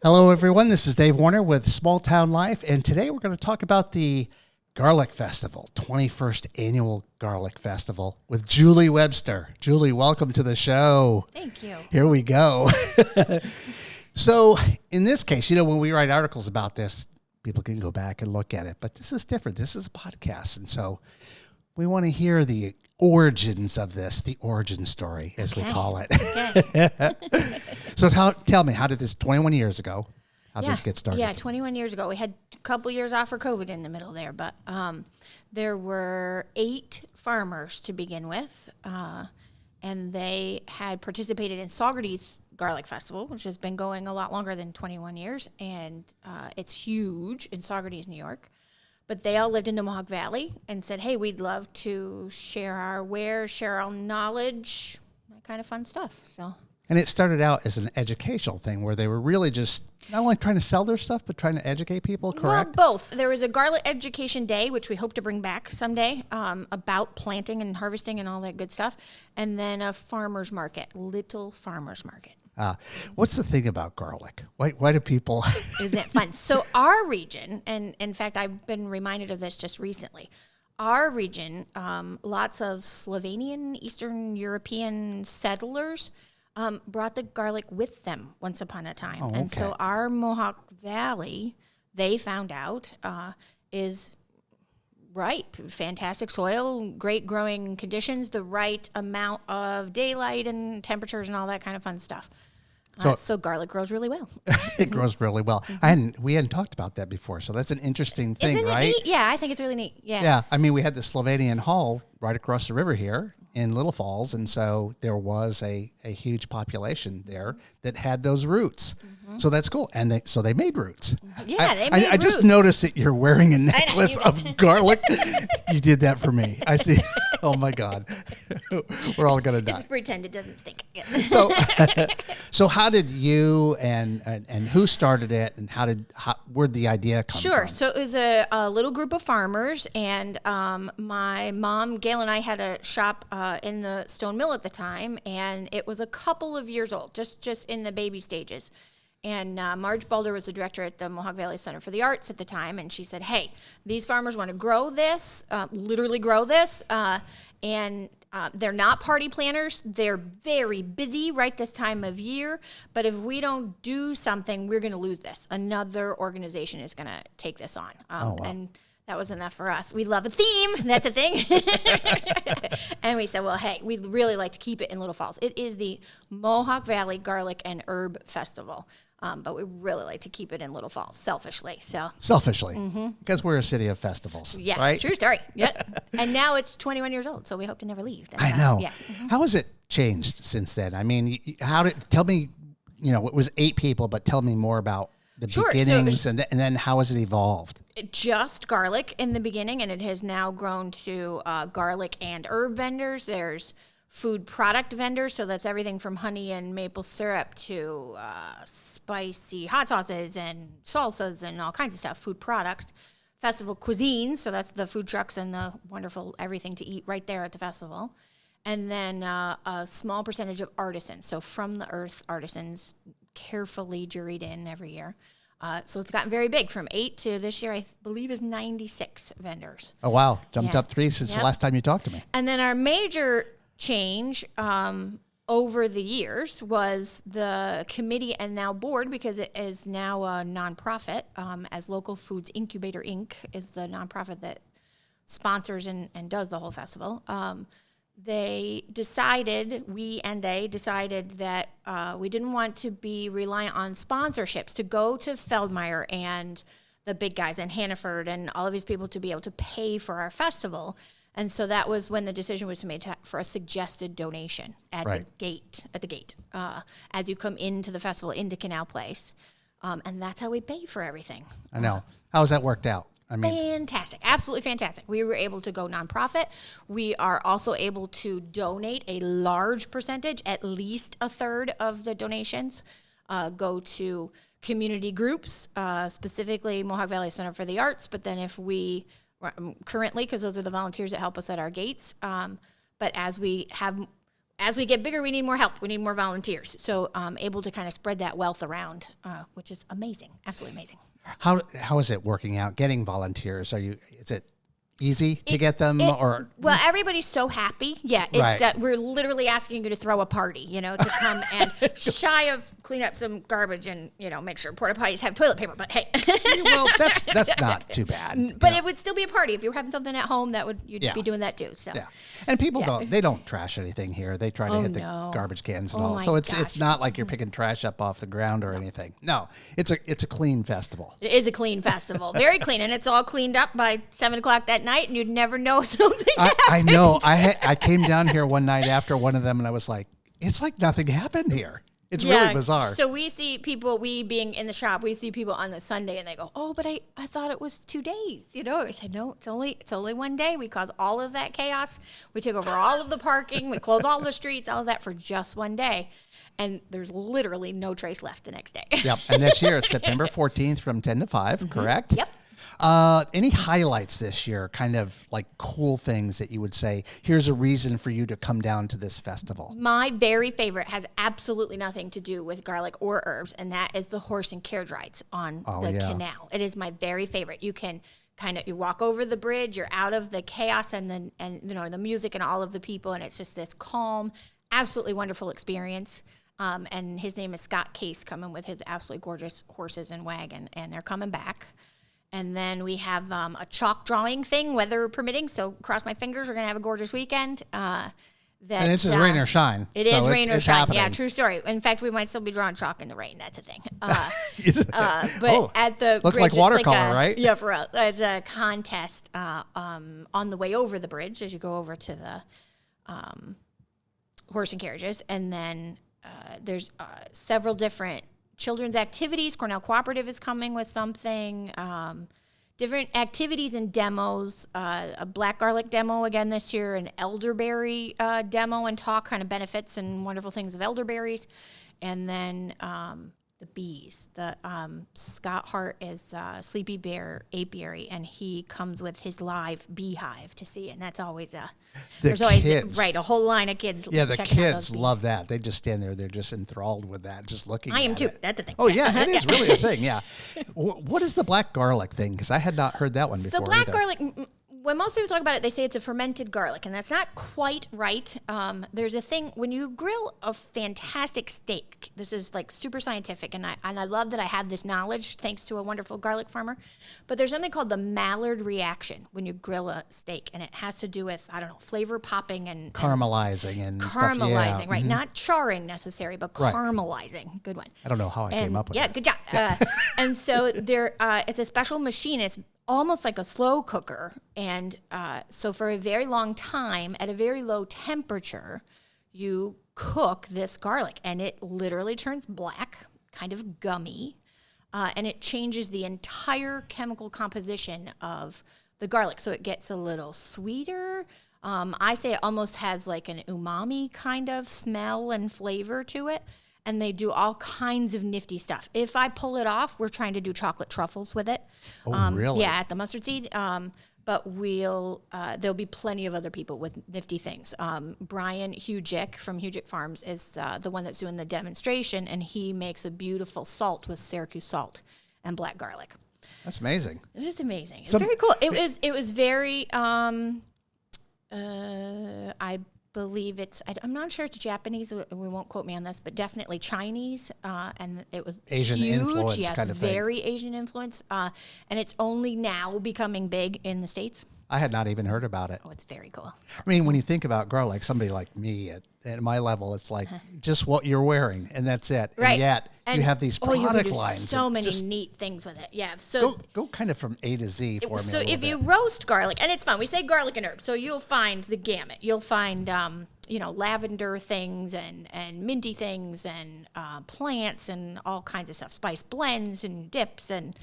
Hello, everyone. This is Dave Warner with Small Town Life, and today we're going to talk about the Garlic Festival, 21st Annual Garlic Festival with Julie Webster. Julie, welcome to the show. Thank you. Here we go. So, in this case, when we write articles about this, people can go back and look at it, but this is different. This is a podcast, and so we want to hear the origins of this, the origin story, as we call it. Okay. So tell me, how did this, 21 years ago, how did this get started? Yeah, 21 years ago. We had a couple years off for COVID in the middle there, but there were 8 farmers to begin with, and they had participated in Saugerties Garlic Festival, which has been going a lot longer than 21 years, and it's huge in Saugerties, New York. But they all lived in the Mohawk Valley and said, hey, we'd love to share our wares, share our knowledge, that kind of fun stuff. And it started out as an educational thing where they were really just not only trying to sell their stuff, but trying to educate people, correct? Well, both. There was a Garlic Education Day, which we hope to bring back someday, about planting and harvesting and all that good stuff. And then a farmer's market, little farmer's market. What's the thing about garlic? Why do people... Isn't it fun? So our region, and in fact, I've been reminded of this just recently, our region, lots of Slovenian, Eastern European settlers brought the garlic with them once upon a time. Oh, okay. And so our Mohawk Valley, they found out, is ripe, fantastic soil, great growing conditions, the right amount of daylight and temperatures and all that kind of fun stuff. So garlic grows really well. It grows really well. We hadn't talked about that before, so that's an interesting thing, Isn't it right? neat? Yeah, I think it's really neat. Yeah. Yeah, I mean, we had the Slovenian Hall right across the river here in Little Falls, and so there was a huge population there that had those roots. Mm-hmm. So that's cool, and they made roots. Yeah, they made I just noticed that you're wearing a necklace of garlic. You did that for me. I see. Oh my God, we're all gonna die. Just pretend it doesn't stink. So how did you and who started it, and where'd the idea come from? Sure. So it was a little group of farmers, and my mom, Gail, and I had a shop in the stone mill at the time, and it was a couple of years old, just in the baby stages. And Marge Balder was the director at the Mohawk Valley Center for the Arts at the time, and she said, hey, these farmers want to grow this, literally grow this, and they're not party planners. They're very busy right this time of year, but if we don't do something, we're going to lose this. Another organization is going to take this on. Wow. And that was enough for us. We love a theme. That's a thing. And we said, well, hey, we'd really like to keep it in Little Falls. It is the Mohawk Valley Garlic and Herb Festival. But we really like to keep it in Little Falls, selfishly. Because we're a city of festivals. Yes, right? True story. Yep. And now it's 21 years old, so we hope to never leave. I know. Yeah. How has it changed since then? I mean, tell me, it was 8 people, but tell me more about the beginnings, and then how has it evolved? Just garlic in the beginning, and it has now grown to garlic and herb vendors. There's food product vendors, so that's everything from honey and maple syrup to spicy hot sauces and salsas and all kinds of stuff, food products. Festival cuisines, so that's the food trucks and the wonderful everything to eat right there at the festival. And then a small percentage of artisans, so from the earth artisans, carefully juried in every year. So it's gotten very big, from 8 to this year, I believe, is 96 vendors. Oh, wow. Jumped up 3 since the last time you talked to me. And then our major change over the years was the committee and now board, because it is now a nonprofit, as Local Foods Incubator, Inc. is the nonprofit that sponsors and does the whole festival. They decided that we didn't want to be reliant on sponsorships to go to Feldmeyer and the big guys and Hannaford and all of these people to be able to pay for our festival. And so that was when the decision was made for a suggested donation at the gate, as you come into the festival, into Canal Place. And that's how we pay for everything. I know. How has that worked out? I mean, fantastic. Absolutely fantastic. We were able to go nonprofit. We are also able to donate a large percentage, at least a third of the donations, go to community groups, specifically Mohawk Valley Center for the Arts. But then if we currently, because those are the volunteers that help us at our gates, but as we have as we get bigger, we need more help. We need more volunteers. So able to kind of spread that wealth around, which is amazing. Absolutely amazing. How is it working out? Getting volunteers? Is it easy to get them or? Well, everybody's so happy. Yeah. It's, Right. We're literally asking you to throw a party, to come and shy of clean up some garbage and, make sure porta potties have toilet paper. But hey, Well, that's not too bad. but it would still be a party if you were having something at home. You'd Yeah. be doing that too. So Yeah. And people don't trash anything here. They try to hit the garbage cans and all. my So it's gosh. not like you're picking trash up off the ground or anything. No, it's a clean festival. It is a clean festival, very clean, and it's all cleaned up by 7:00 that night, and you'd never know something. I know. I came down here one night after one of them, and I was like, it's like nothing happened here. It's really bizarre. So we see people, we being in the shop, we see people on the Sunday, and they go, "Oh, but I thought it was 2 days." I said, "No, it's only one day. We cause all of that chaos. We take over all of the parking. We close all the streets, all of that for just one day." And there's literally no trace left the next day. Yep. And this year it's September 14th from 10 to 5, correct? Yep. Any highlights this year, kind of like cool things that you would say, here's a reason for you to come down to this festival? My very favorite has absolutely nothing to do with garlic or herbs, and that is the horse and carriage rides on the canal. It is my very favorite. You can you walk over the bridge, you're out of the chaos and the music and all of the people, and it's just this calm, absolutely wonderful experience. And his name is Scott Case, coming with his absolutely gorgeous horses and wagon, and they're coming back. And then we have a chalk drawing thing, weather permitting. So cross my fingers, we're going to have a gorgeous weekend. And this is rain or shine. It is rain or shine. Happening. Yeah, true story. In fact, we might still be drawing chalk in the rain. That's a thing. But at the looks bridge, like watercolor, right? Yeah, for real. It's a contest on the way over the bridge as you go over to the horse and carriages. And then there's several different children's activities. Cornell Cooperative is coming with something. Different activities and demos. A black garlic demo again this year. An elderberry demo and talk, kind of benefits and wonderful things of elderberries. And then the bees. The Scott Hart is Sleepy Bear Apiary, and he comes with his live beehive to see. And that's always kids. A whole line of kids. Yeah, the checking out those kids bees. love that. They just stand there. They're just enthralled with that, just looking I am at too. it. That's the thing. Oh, yeah, it is really a thing, yeah. What is the black garlic thing? Because I had not heard that one before So black either. garlic, when most people talk about it, they say it's a fermented garlic, and that's not quite right. There's a thing, when you grill a fantastic steak, this is like super scientific, and I love that I have this knowledge thanks to a wonderful garlic farmer, but there's something called the Maillard reaction when you grill a steak, and it has to do with, flavor popping and Caramelizing and stuff. caramelizing, Yeah. right? Not charring necessary, but Right. caramelizing. Good one. I don't know how I came up with Yeah, that. good job. And so there, it's a special machine. It's almost like a slow cooker. And so for a very long time, at a very low temperature, you cook this garlic. And it literally turns black, kind of gummy. And it changes the entire chemical composition of the garlic. So it gets a little sweeter. I say it almost has like an umami kind of smell and flavor to it. And they do all kinds of nifty stuff. If I pull it off, we're trying to do chocolate truffles with it. Oh, really? Yeah, at the mustard seed. But there'll be plenty of other people with nifty things. Brian Hugick from Hugick Farms is the one that's doing the demonstration, and he makes a beautiful salt with Syracuse salt and black garlic. That's amazing. It is amazing. It's very cool. It was very. I believe I'm not sure it's Japanese. We won't quote me on this, but definitely Chinese. And it was Asian huge. influence Yes, kind of thing. very Asian influence. And it's only now becoming big in the States. I had not even heard about it. Oh, it's very cool. I mean, when you think about garlic, somebody like me at my level, it's like just what you're wearing, and that's it. Right. And yet you have these you can product do lines. so that many just neat things with it. Yeah. So go kind of from A to Z for me. So a little if you bit. roast garlic, and it's fun, we say garlic and herbs, so you'll find the gamut. You'll find, lavender things and minty things and plants and all kinds of stuff, spice blends and dips and.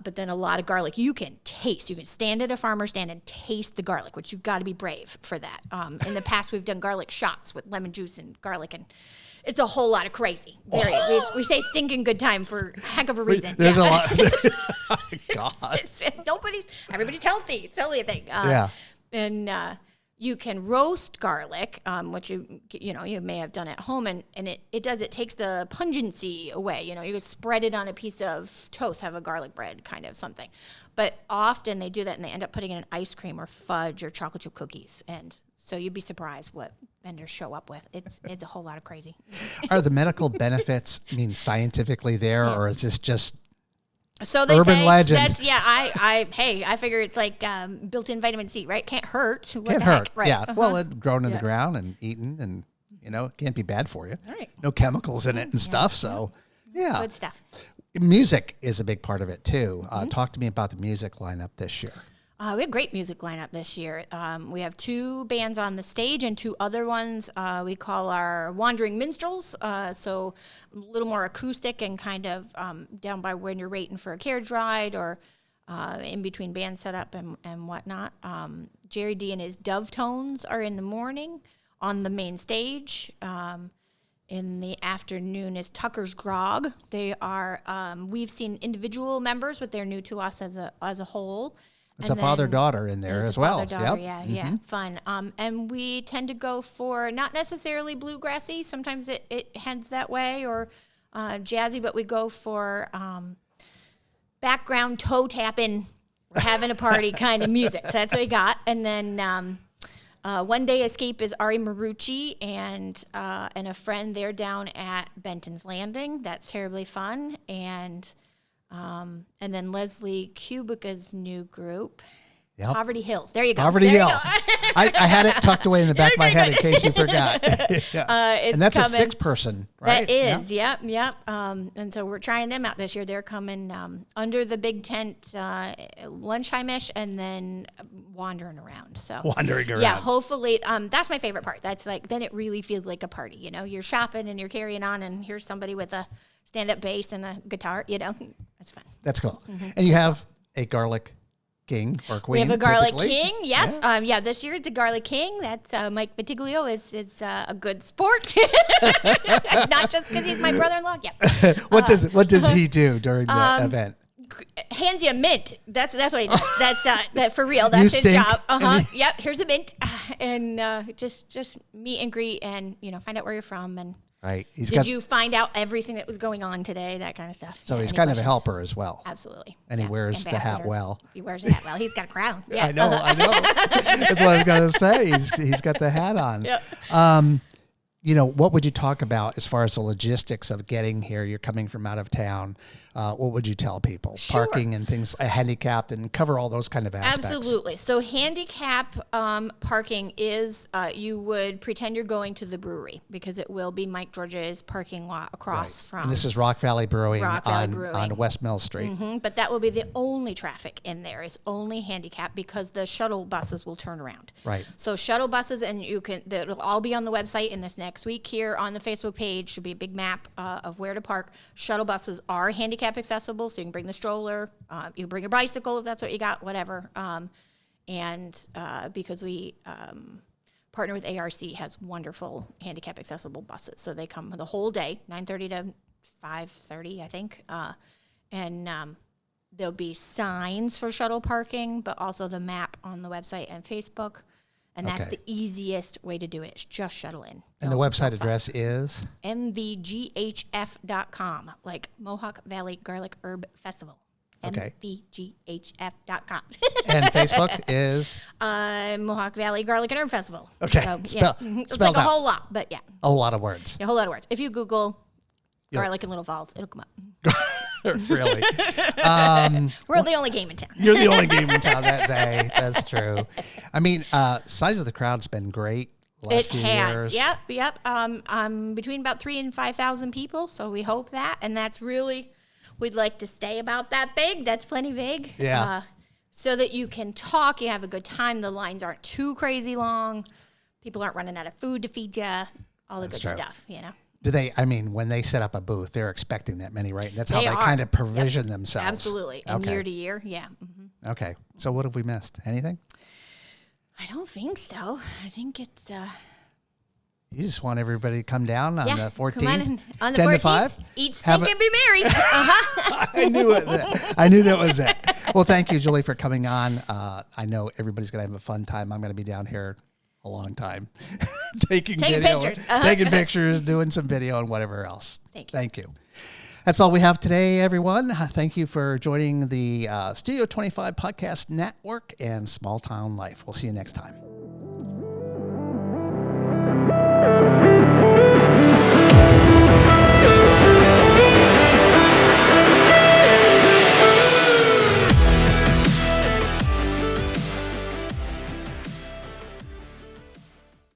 But then a lot of garlic you can taste. You can stand at a farmer's stand and taste the garlic, which you've got to be brave for that. In the past, we've done garlic shots with lemon juice and garlic, and it's a whole lot of crazy. We say stinking good time for a heck of a reason. There's a lot. Oh, God. Everybody's healthy. It's totally a thing. Yeah. And You can roast garlic, which you may have done at home, and it takes the pungency away. You can spread it on a piece of toast, have a garlic bread kind of something. But often they do that and they end up putting it in ice cream or fudge or chocolate chip cookies. And so you'd be surprised what vendors show up with. It's a whole lot of crazy. Are the medical benefits, scientifically there, or is this just so they urban say legend? I figure it's like built-in vitamin C, right? Can't hurt. Can't hurt. Right. Yeah. Well, it's grown in the ground and eaten, and it can't be bad for you. Right. No chemicals in it and stuff. So, yeah. Good stuff. Music is a big part of it too. Talk to me about the music lineup this year. We have a great music lineup this year. We have 2 bands on the stage and 2 other ones we call our Wandering Minstrels. So a little more acoustic and kind of down by when you're waiting for a carriage ride or in between band setup and whatnot. Jerry D and his Dove Tones are in the morning on the main stage. In the afternoon is Tucker's Grog. They are, we've seen individual members, but they're new to us as a whole. It's a father-daughter in there as well. Father-daughter, yeah, fun. And we tend to go for not necessarily bluegrassy. Sometimes it heads that way, or jazzy, but we go for background toe tapping, having a party kind of music. So that's what we got. And then One Day Escape is Ari Marucci and a friend. They're down at Benton's Landing. That's terribly fun. And then Leslie Kubica's new group, Poverty Hill. There you go. Poverty Hill. I had it tucked away in the back of my head in case you forgot. And that's coming. A 6-person, right? That is, yep. And so we're trying them out this year. They're coming under the big tent lunchtime-ish and then wandering around. So wandering around. Yeah, hopefully. That's my favorite part. That's then it really feels like a party. You're shopping and you're carrying on, and here's somebody with a stand-up bass and a guitar. That's fun. That's cool. Mm-hmm. And you have a garlic king or queen. We have a garlic typically. king, yes. This year it's a garlic king. That's Mike Vitiglio is a good sport. Not just because he's my brother-in-law. Yeah. What does he do during the event? Hands you a mint. That's what he does. That for real. That's his job. Yep. Here's a mint, and just meet and greet, and find out where you're from and. Right. Did you find out everything that was going on today? That kind of stuff. So he's kind of a helper as well. Absolutely. And he wears the hat well. He wears the hat well. He's got a crown. Yeah. I know. That's what I was going to say. He's got the hat on. Yep. What would you talk about as far as the logistics of getting here? You're coming from out of town. What would you tell people? Sure. Parking and things, handicapped, and cover all those kind of aspects. Absolutely. So handicap parking is, you would pretend you're going to the brewery because it will be Mike George's parking lot across from. And this is Rock Valley Brewing on West Mill Street. Mm-hmm. But that will be the only traffic in there is only handicap because the shuttle buses will turn around. Right. So shuttle buses, and it'll all be on the website in this next week here on the Facebook page. Should be a big map of where to park. Shuttle buses are handicap accessible, so you can bring the stroller, you can bring your bicycle if that's what you got, whatever. And because we partner with ARC, has wonderful handicap accessible buses, so they come the whole day, 9:30 to 5:30, I think. And there'll be signs for shuttle parking, but also the map on the website and Facebook. And that's the easiest way to do it. It's just shuttle in. And the website address is? mvghf.com, like Mohawk Valley Garlic Herb Festival. Okay. mvghf.com. And Facebook is? Mohawk Valley Garlic and Herb Festival. Okay. So, it's spelled like out. a whole lot, but yeah. A lot of words. A whole lot of words. If you Google garlic in Little Falls, it'll come up. Really? We're the only game in town. You're the only game in town that day. That's true. Size of the crowd's been great last few years. Yep. Between about 3,000 and 5,000 people, so we hope that. And that's really, we'd like to stay about that big. That's plenty big. Yeah. So that you can talk, you have a good time. The lines aren't too crazy long. People aren't running out of food to feed you. All the good stuff, Do they, when they set up a booth, they're expecting that many, right? That's how they are. kind of provision themselves. Absolutely. And year to year, yeah. Mm-hmm. Okay. So what have we missed? Anything? I don't think so. I think it's... You just want everybody to come down on the 14th, on the 10 14th, to 5? Eat, stink, and be merry. I knew it. I knew that was it. Well, thank you, Julie, for coming on. I know everybody's going to have a fun time. I'm going to be down here a long time. Taking pictures. Taking pictures, doing some video and whatever else. Thank you. That's all we have today, everyone. Thank you for joining the Studio 25 Podcast Network and Small Town Life. We'll see you next time.